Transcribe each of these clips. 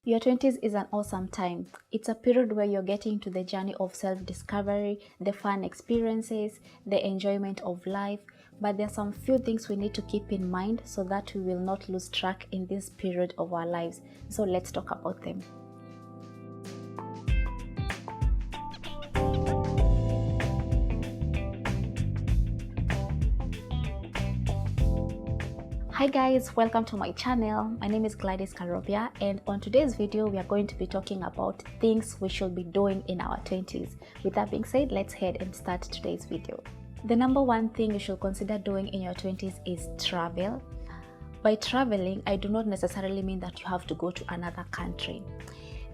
Your 20s is an awesome time. It's a period where you're getting to the journey of self-discovery, the fun experiences, the enjoyment of life. But there are some few things we need to keep in mind so that we will not lose track in this period of our lives. So let's talk about them. Hi guys, welcome to my channel. My name is Gladys Karobia, and on today's video we are going to be talking about things we should be doing in our 20s. With that being said, let's head and start today's video. The number one thing you should consider doing in your 20s is travel. By traveling, I do not necessarily mean that you have to go to another country.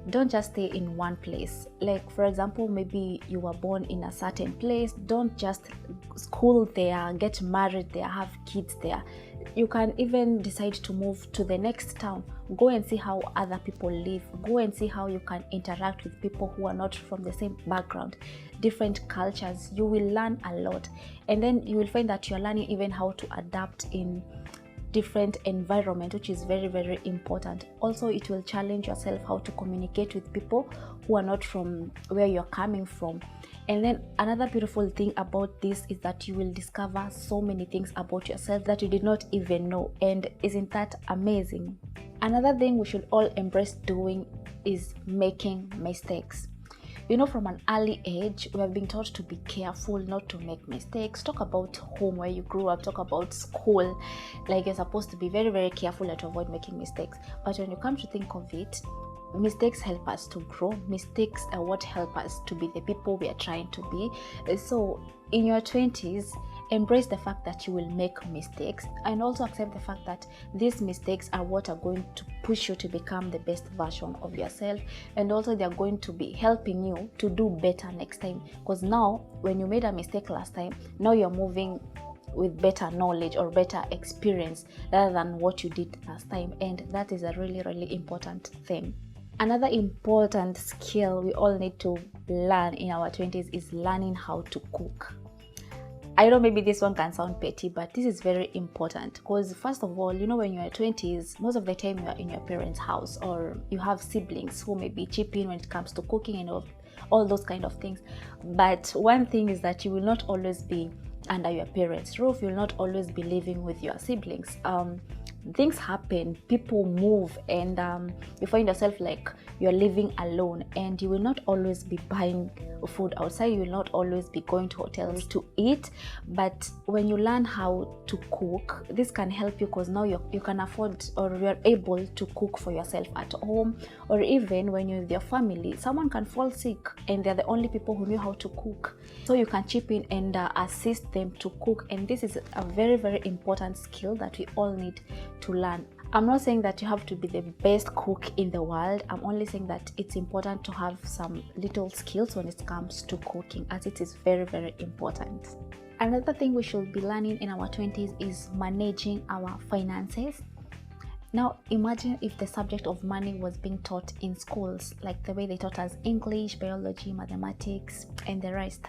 Don't just stay in one place. Like, for example, maybe you were born in a certain place. Don't just school there, get married there, have kids there. You can even decide to move to the next town. Go and see how other people live. Go and see how you can interact with people who are not from the same background, different cultures. You will learn a lot, and then you will find that you're learning even how to adapt in different environment, which is very, very important. Also, it will challenge yourself how to communicate with people who are not from where you're coming from. And then another beautiful thing about this is that you will discover so many things about yourself that you did not even know. And isn't that amazing? Another thing we should all embrace doing is making mistakes. You know, from an early age, we have been taught to be careful, not to make mistakes. Talk about home where you grew up, talk about school. Like, you're supposed to be very, very careful to avoid making mistakes. But when you come to think of it, mistakes help us to grow. Mistakes are what help us to be the people we are trying to be. So in your 20s, embrace the fact that you will make mistakes, and also accept the fact that these mistakes are what are going to push you to become the best version of yourself, and also they are going to be helping you to do better next time, because now when you made a mistake last time, now you're moving with better knowledge or better experience rather than what you did last time, and that is a really, really important thing. Another important skill we all need to learn in our 20s is learning how to cook. I know maybe this one can sound petty, but this is very important, because first of all, you know, when you're 20s, most of the time you're in your parents' house, or you have siblings who maybe chip in when it comes to cooking and all those kind of things. But one thing is that you will not always be under your parents' roof. You will not always be living with your siblings. Things happen, people move, and you find yourself like you're living alone, and you will not always be buying food outside. You will not always be going to hotels to eat. But when you learn how to cook, this can help you, because now you can afford, or you're able to cook for yourself at home. Or even when you're with your family, someone can fall sick and they're the only people who knew how to cook, so you can chip in and assist them to cook. And this is a very, very important skill that we all need to learn. I'm not saying that you have to be the best cook in the world. I'm only saying that it's important to have some little skills when it comes to cooking, as it is very, very important. Another thing we should be learning in our 20s is managing our finances. Now, imagine if the subject of money was being taught in schools, like the way they taught us English, biology, mathematics, and the rest.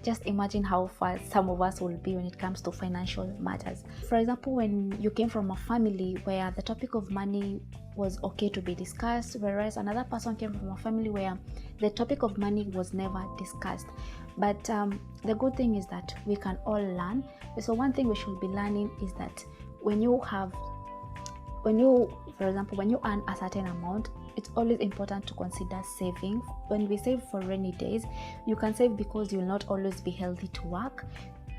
Just imagine how far some of us will be when it comes to financial matters. For example, when you came from a family where the topic of money was okay to be discussed, whereas another person came from a family where the topic of money was never discussed. But the good thing is that we can all learn. So one thing we should be learning is that for example, when you earn a certain amount, it's always important to consider saving. When we save for rainy days, you can save because you'll not always be healthy to work.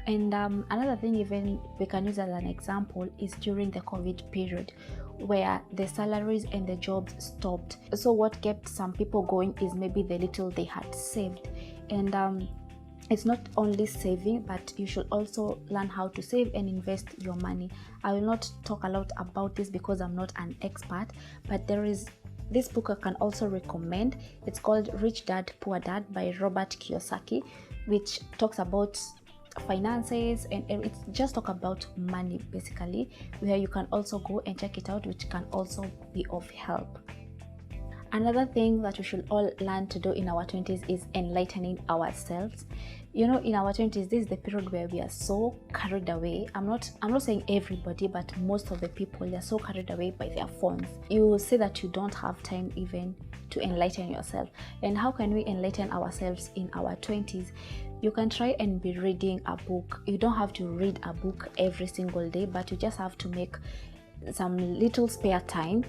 And another thing even we can use as an example is during the COVID period, where the salaries and the jobs stopped. So what kept some people going is maybe the little they had saved. And it's not only saving, but you should also learn how to save and invest your money. I will not talk a lot about this because I'm not an expert, but there is this book I can also recommend. It's called Rich Dad Poor Dad by Robert Kiyosaki, which talks about finances, and it's just talk about money basically, where you can also go and check it out, which can also be of help. Another thing that we should all learn to do in our 20s is enlightening ourselves. You know, in our 20s, this is the period where we are so carried away. I'm not saying everybody, but most of the people, they are so carried away by their phones. You will say that you don't have time even to enlighten yourself. And how can we enlighten ourselves in our 20s? You can try and be reading a book. You don't have to read a book every single day, but you just have to make some little spare time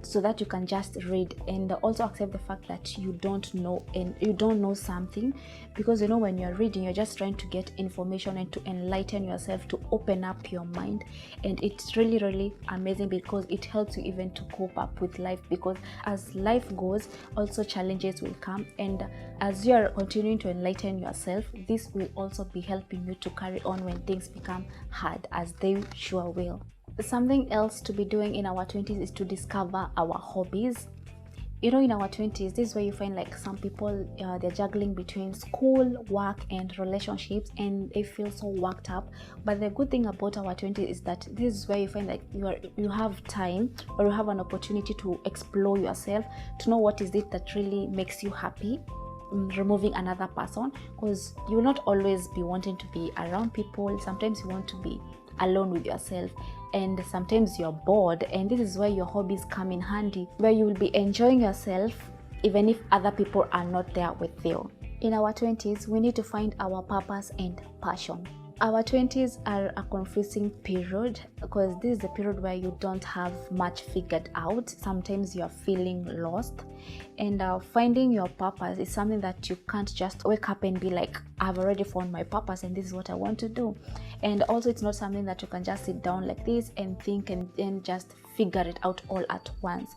so that you can just read, and also accept the fact that you don't know something, because you know, when you're reading, you're just trying to get information and to enlighten yourself, to open up your mind. And it's really, really amazing, because it helps you even to cope up with life, because as life goes, also challenges will come, and as you are continuing to enlighten yourself, this will also be helping you to carry on when things become hard, as they sure will. Something else to be doing in our 20s is to discover our hobbies. You know, in our 20s, this is where you find like some people, they're juggling between school, work, and relationships, and they feel so worked up. But the good thing about our 20s is that this is where you find that you have time, or you have an opportunity to explore yourself, to know what is it that really makes you happy, removing another person, because you will not always be wanting to be around people. Sometimes you want to be alone with yourself, and sometimes you're bored, and this is where your hobbies come in handy, where you will be enjoying yourself even if other people are not there with you. In our 20s, we need to find our purpose and passion. Our 20s are a confusing period, because this is the period where you don't have much figured out. Sometimes you're feeling lost, and finding your purpose is something that you can't just wake up and be like, I've already found my purpose and this is what I want to do. And also, it's not something that you can just sit down like this and think and then just figure it out all at once.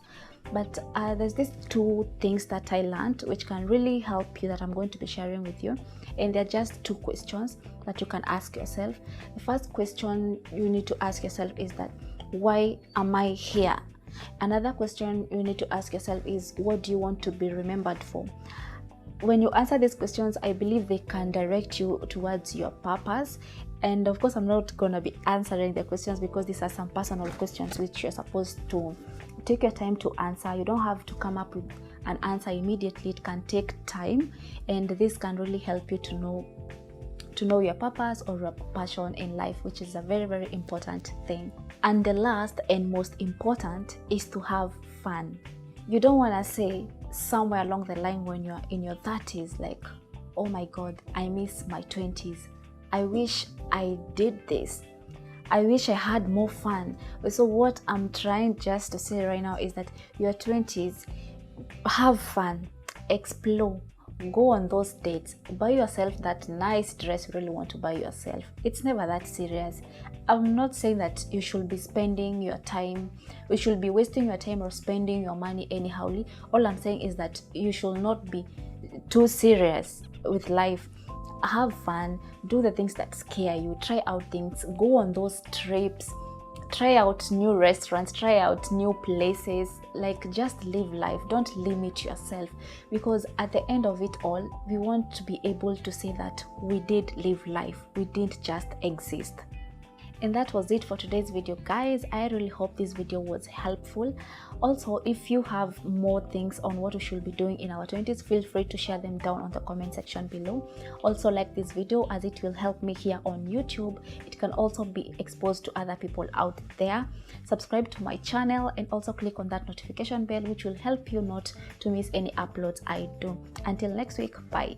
But there's these two things that I learned which can really help you, that I'm going to be sharing with you, and they're just two questions that you can ask yourself. The first question you need to ask yourself is that, why am I here? Another question you need to ask yourself is, what do you want to be remembered for? When you answer these questions, I believe they can direct you towards your purpose. And of course, I'm not going to be answering the questions, because these are some personal questions which you're supposed to take your time to answer. You don't have to come up with an answer immediately. It can take time, and this can really help you to know your purpose or your passion in life, which is a very, very important thing. And the last and most important is to have fun. You don't want to say somewhere along the line when you're in your 30s, like, oh my God, I miss my 20s. I wish I did this. I wish I had more fun. So what I'm trying just to say right now is that your 20s, have fun, explore, go on those dates, buy yourself that nice dress you really want to buy yourself. It's never that serious. I'm not saying that you should be spending your time, you should be wasting your time or spending your money anyhowly. All I'm saying is that you should not be too serious with life. Have fun, do the things that scare you, try out things, go on those trips, try out new restaurants, try out new places. Like, just live life. Don't limit yourself, because at the end of it all, we want to be able to say that we did live life, we didn't just exist. And that was it for today's video, guys. I really hope this video was helpful. Also, if you have more things on what we should be doing in our 20s, feel free to share them down on the comment section below. Also, like this video, as it will help me here on YouTube. It can also be exposed to other people out there. Subscribe to my channel, and also click on that notification bell, which will help you not to miss any uploads I do. Until next week, bye.